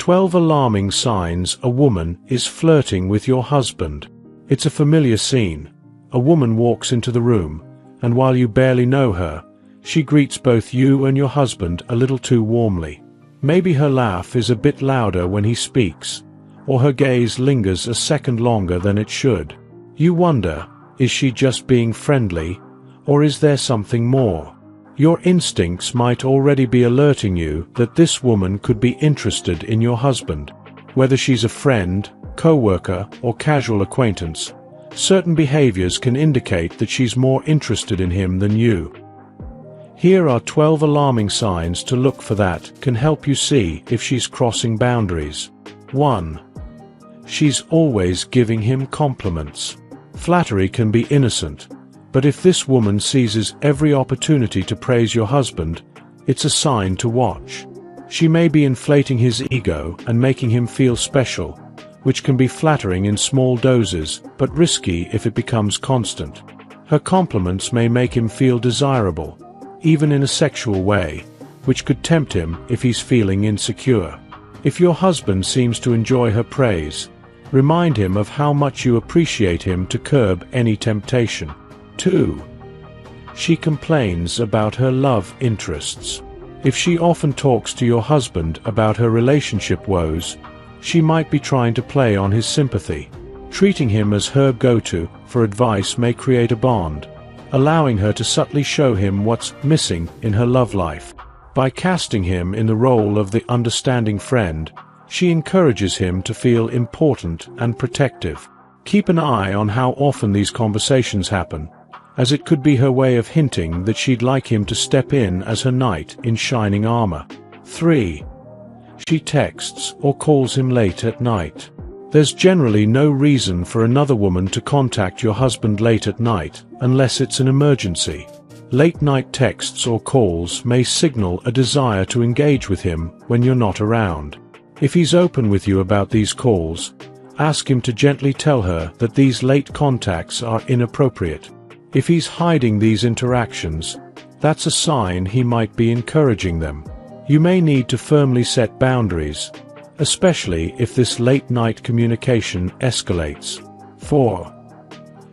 12 alarming signs a woman is flirting with your husband. It's a familiar scene. A woman walks into the room, and while you barely know her, she greets both you and your husband a little too warmly. Maybe her laugh is a bit louder when he speaks, or her gaze lingers a second longer than it should. You wonder, is she just being friendly, or is there something more? Your instincts might already be alerting you that this woman could be interested in your husband. Whether she's a friend, co-worker, or casual acquaintance, certain behaviors can indicate that she's more interested in him than you. Here are 12 alarming signs to look for that can help you see if she's crossing boundaries. 1. She's always giving him compliments. Flattery can be innocent, but if this woman seizes every opportunity to praise your husband, it's a sign to watch. She may be inflating his ego and making him feel special, which can be flattering in small doses, but risky if it becomes constant. Her compliments may make him feel desirable, even in a sexual way, which could tempt him if he's feeling insecure. If your husband seems to enjoy her praise, remind him of how much you appreciate him to curb any temptation. 2. She complains about her love interests. If she often talks to your husband about her relationship woes, she might be trying to play on his sympathy. Treating him as her go-to for advice may create a bond, allowing her to subtly show him what's missing in her love life. By casting him in the role of the understanding friend, she encourages him to feel important and protective. Keep an eye on how often these conversations happen, as it could be her way of hinting that she'd like him to step in as her knight in shining armor. 3. She texts or calls him late at night. There's generally no reason for another woman to contact your husband late at night, unless it's an emergency. Late-night texts or calls may signal a desire to engage with him when you're not around. If he's open with you about these calls, ask him to gently tell her that these late contacts are inappropriate. If he's hiding these interactions, that's a sign he might be encouraging them. You may need to firmly set boundaries, especially if this late-night communication escalates. 4.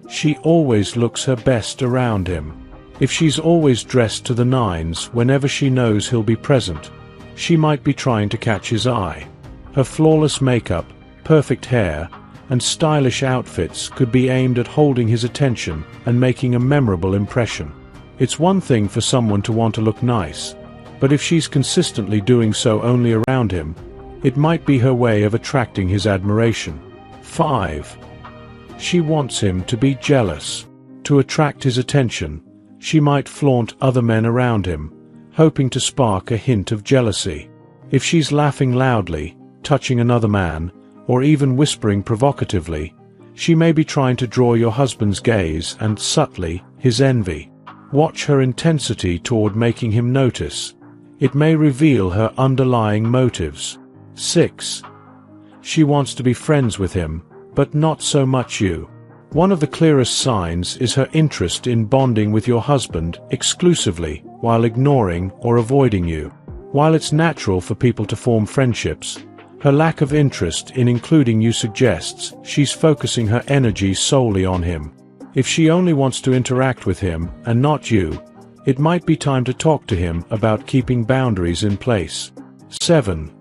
She always looks her best around him. If she's always dressed to the nines whenever she knows he'll be present, she might be trying to catch his eye. Her flawless makeup, perfect hair, and stylish outfits could be aimed at holding his attention and making a memorable impression. It's one thing for someone to want to look nice, but if she's consistently doing so only around him, it might be her way of attracting his admiration. 5. She wants him to be jealous. To attract his attention, she might flaunt other men around him, hoping to spark a hint of jealousy. If she's laughing loudly, touching another man, or even whispering provocatively, she may be trying to draw your husband's gaze and, subtly, his envy. Watch her intensity toward making him notice. It may reveal her underlying motives. 6. She wants to be friends with him, but not so much you. One of the clearest signs is her interest in bonding with your husband exclusively, while ignoring or avoiding you. While it's natural for people to form friendships, her lack of interest in including you suggests she's focusing her energy solely on him. If she only wants to interact with him and not you, it might be time to talk to him about keeping boundaries in place. 7.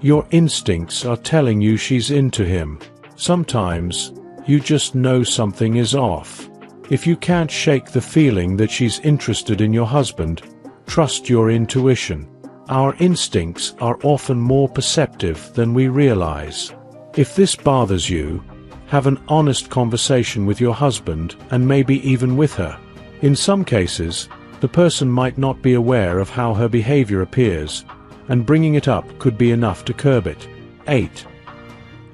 Your instincts are telling you she's into him. Sometimes, you just know something is off. If you can't shake the feeling that she's interested in your husband, trust your intuition. Our instincts are often more perceptive than we realize. If this bothers you, have an honest conversation with your husband and maybe even with her. In some cases, the person might not be aware of how her behavior appears, and bringing it up could be enough to curb it. 8.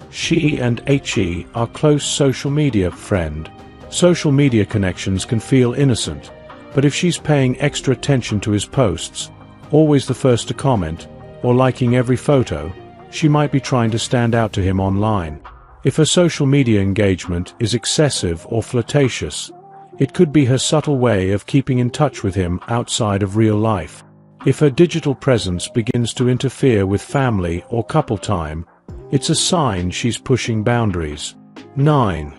She and he are close social media friend. Social media connections can feel innocent, but if she's paying extra attention to his posts, always the first to comment, or liking every photo, she might be trying to stand out to him online. If her social media engagement is excessive or flirtatious, it could be her subtle way of keeping in touch with him outside of real life. If her digital presence begins to interfere with family or couple time, it's a sign she's pushing boundaries. 9.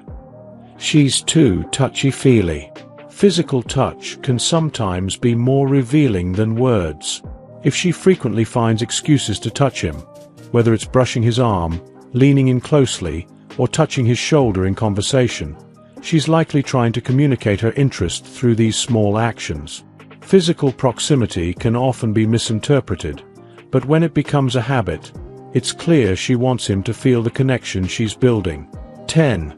She's too touchy-feely. Physical touch can sometimes be more revealing than words. If she frequently finds excuses to touch him, whether it's brushing his arm, leaning in closely, or touching his shoulder in conversation, she's likely trying to communicate her interest through these small actions. Physical proximity can often be misinterpreted, but when it becomes a habit, it's clear she wants him to feel the connection she's building. 10.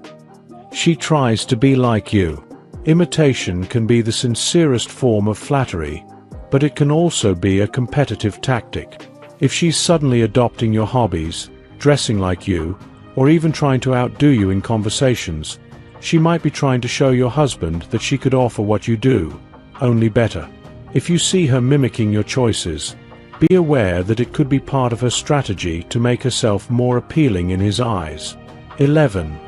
She tries to be like you. Imitation can be the sincerest form of flattery, but it can also be a competitive tactic. If she's suddenly adopting your hobbies, dressing like you, or even trying to outdo you in conversations, she might be trying to show your husband that she could offer what you do, only better. If you see her mimicking your choices, be aware that it could be part of her strategy to make herself more appealing in his eyes. 11.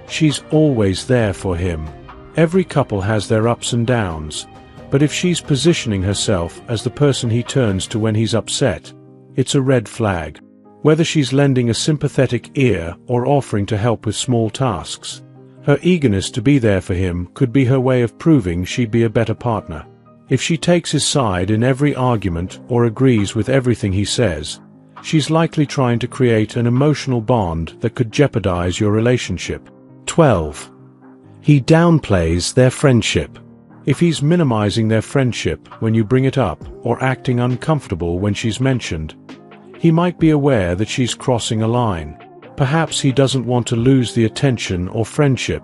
She's always there for him. Every couple has their ups and downs, but if she's positioning herself as the person he turns to when he's upset, it's a red flag. Whether she's lending a sympathetic ear or offering to help with small tasks, her eagerness to be there for him could be her way of proving she'd be a better partner. If she takes his side in every argument or agrees with everything he says, she's likely trying to create an emotional bond that could jeopardize your relationship. 12. He downplays their friendship. If he's minimizing their friendship when you bring it up or acting uncomfortable when she's mentioned, he might be aware that she's crossing a line. Perhaps he doesn't want to lose the attention or friendship,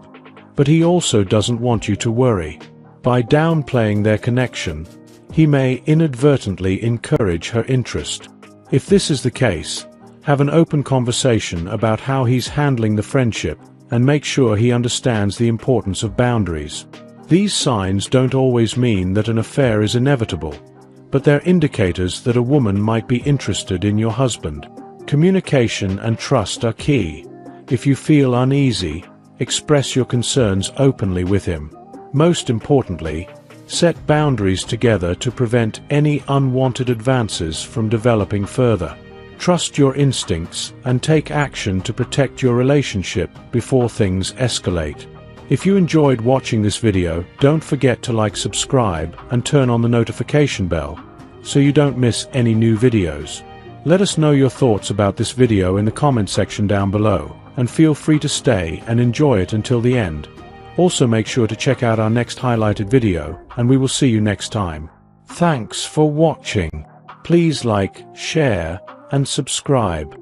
but he also doesn't want you to worry. By downplaying their connection, he may inadvertently encourage her interest. If this is the case, have an open conversation about how he's handling the friendship and make sure he understands the importance of boundaries. These signs don't always mean that an affair is inevitable, but they're indicators that a woman might be interested in your husband. Communication and trust are key. If you feel uneasy, express your concerns openly with him. Most importantly, set boundaries together to prevent any unwanted advances from developing further. Trust your instincts and take action to protect your relationship before things escalate. If you enjoyed watching this video, don't forget to subscribe, and turn on the notification bell so you don't miss any new videos. Let us know your thoughts about this video in the comment section down below, and feel free to stay and enjoy it until the end. Also make sure to check out our next highlighted video, and we will see you next time. Thanks for watching. Please like, share, and subscribe.